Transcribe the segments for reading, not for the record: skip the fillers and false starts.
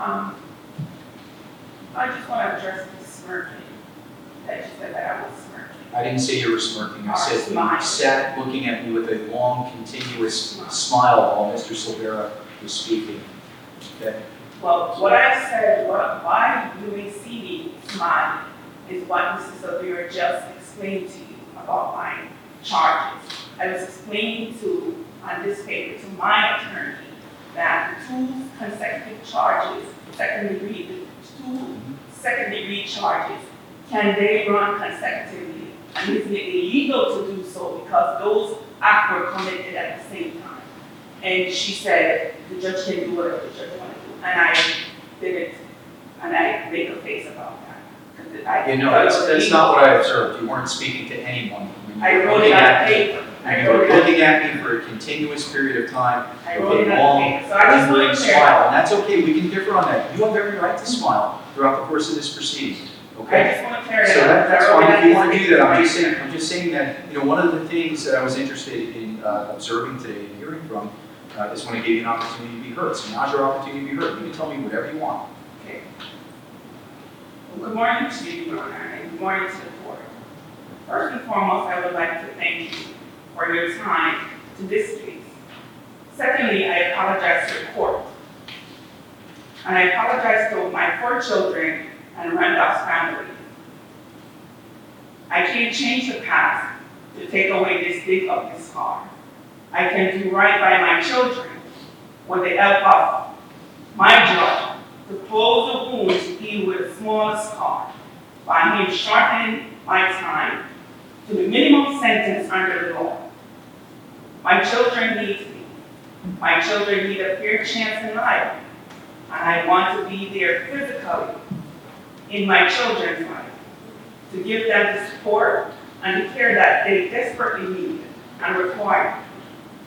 Um, I just want to address the smirking. That you said that I was smirking. I didn't say you were smirking. I Or said you smile. sat looking at me with a long, continuous smile while Mr. Silvera was speaking. Okay? Well, what I said, why you may see me smiling, is what Mrs. Silvera just explained to you about my charges. I was explaining on this paper to my attorney that the two consecutive charges, two second-degree charges, can they run consecutively? And isn't it illegal to do so because those acts were committed at the same time? And she said the judge can do whatever the judge wanted to do. And I didn't, and I make a face about that. You know, that's not what I observed. You weren't speaking to anyone. I wrote it on paper. You were looking at me for a continuous period of time I with wrote it a on long, paper. So I just lingering want to share. smile. And that's okay, we can differ on that. You have every right to smile throughout the course of this proceeding. Okay? I just want to clear So it up. that's fine if you want to do that. I'm Right. just saying that, you know, one of the things that I was interested in observing today and hearing from is when I gave you an opportunity to be heard. So now's your opportunity to be heard. You can tell me whatever you want. Okay. Well, good morning to you, Your Honor, and good morning to the court. First and foremost, I would like to thank you for your time to this case. Secondly, I apologize to the court. And I apologize to my 4 children and Randolph's family. I can't change the past to take away this dig of this car. I can do right by my children with the help of my judge to close the wound to deal with the smallest car by him shortening my time to the minimum sentence under the law. My children need me. My children need a fair chance in life. And I want to be there physically in my children's life to give them the support and the care that they desperately need and require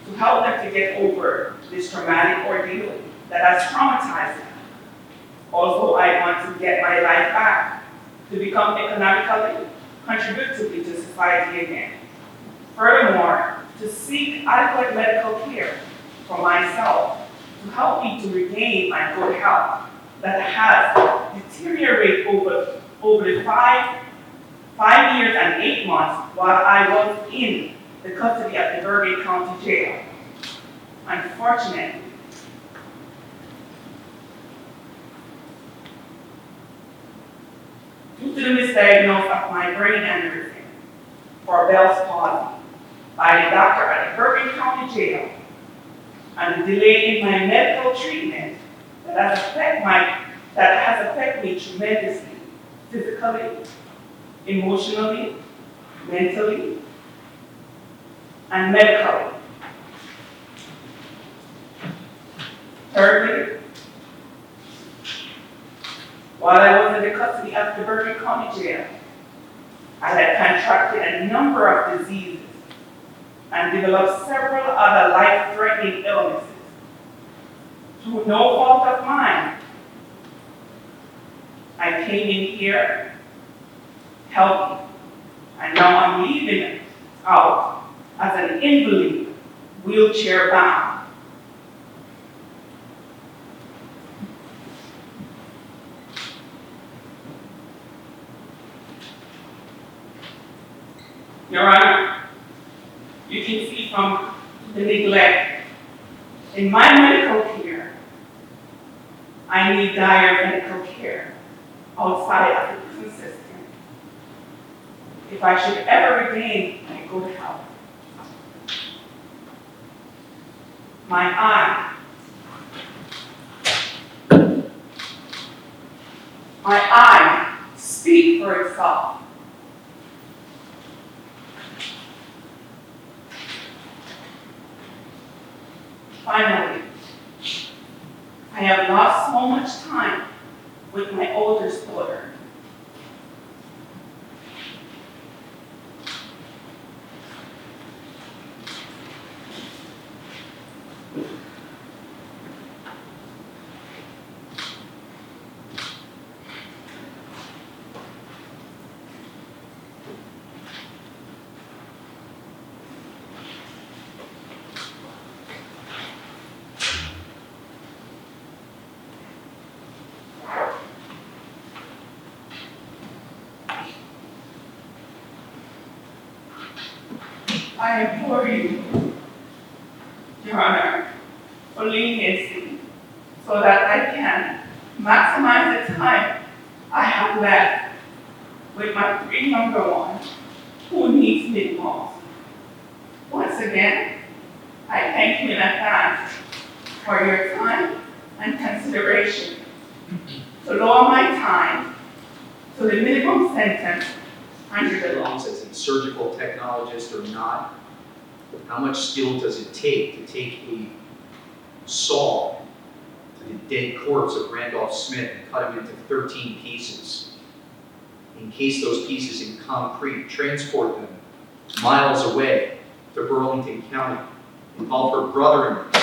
to help them to get over this traumatic ordeal that has traumatized them. Also, I want to get my life back to become economically contributory to society again. Furthermore, to seek adequate medical care for myself to help me to regain my good health that has deteriorated over the five years and 8 months while I was in the custody of the Bergen County Jail. Unfortunately, due to the misdiagnosis of my brain aneurysm or Bell's palsy by the doctor at the Bergen County Jail and the delay in my medical treatment that has affected me tremendously, physically, emotionally, mentally, and medically. Thirdly, while I was in the custody of the Bergen County Jail, I had contracted a number of diseases and developed several other life-threatening illnesses. Through no fault of mine, I came in here healthy, and now I'm leaving out as an invalid, wheelchair-bound. Your Honor, you can see from the neglect in my medical care, I need dire medical care outside of the prison system if I should ever regain my good health. My eye speak for itself. Finally, I have lost so much time with my oldest daughter. I implore you, Your Honor, for leniency so that I can maximize the time I have left with my 3 younger ones who needs me most. Once again, I thank you in advance for your time and consideration to lower my time to the minimum sentence under the law. As a surgical technologist or not, how much skill does it take to take a saw to the dead corpse of Randolph Smith and cut him into 13 pieces, encase those pieces in concrete, transport them miles away to Burlington County, involve her brother-in-law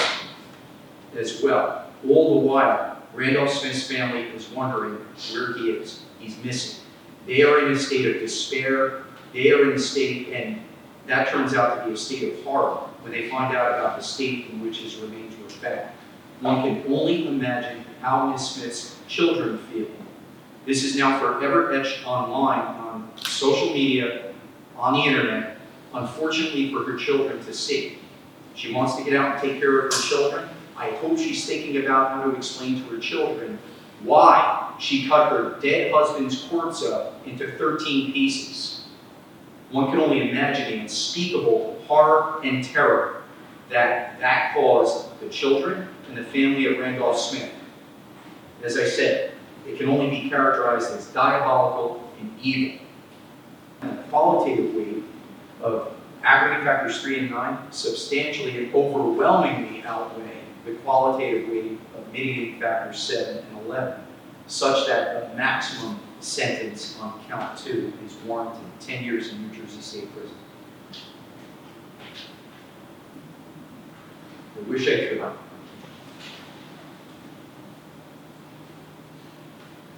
as well. All the while, Randolph Smith's family is wondering where he is. He's missing. They are in a state of despair. They are in a state, and that turns out to be a state of horror when they find out about the state in which his remains were found. One can only imagine how Ms. Smith's children feel. This is now forever etched online, on social media, on the internet, unfortunately for her children to see. She wants to get out and take care of her children. I hope she's thinking about how to explain to her children why she cut her dead husband's corpse up into 13 pieces. One can only imagine the unspeakable horror and terror that caused the children and the family of Randolph Smith. As I said, it can only be characterized as diabolical and evil. And the qualitative weight of aggravating factors 3 and 9 substantially and overwhelmingly outweigh the qualitative weight of mitigating factors 7 and 11, such that the maximum sentence on count 2 is warranted 10 years in New Jersey State Prison. I wish I could.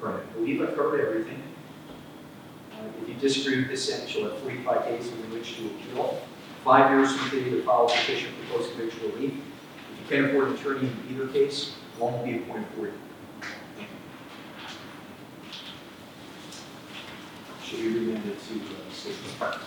Right, I believe I've covered everything. If you disagree with this sentence, you'll have 45 days in which to appeal. 5 years from today to file a petition for post-conviction relief. If you can't afford an attorney in either case, one will be appointed for you. Should be remanded to State Department.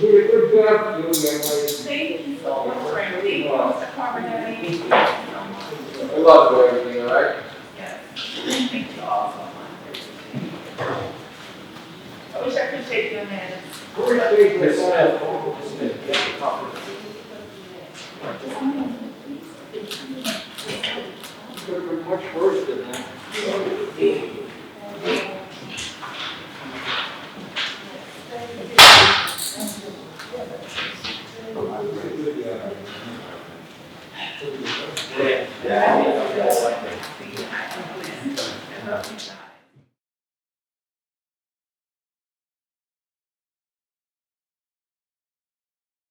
Good job, you young lady. Thank you so much, Frank. Thank you, Mr. Carbonelli. Good luck with everything, all right? Yes. Thank you all so much. I wish I could take your hand. Could have been much worse than that. Yeah.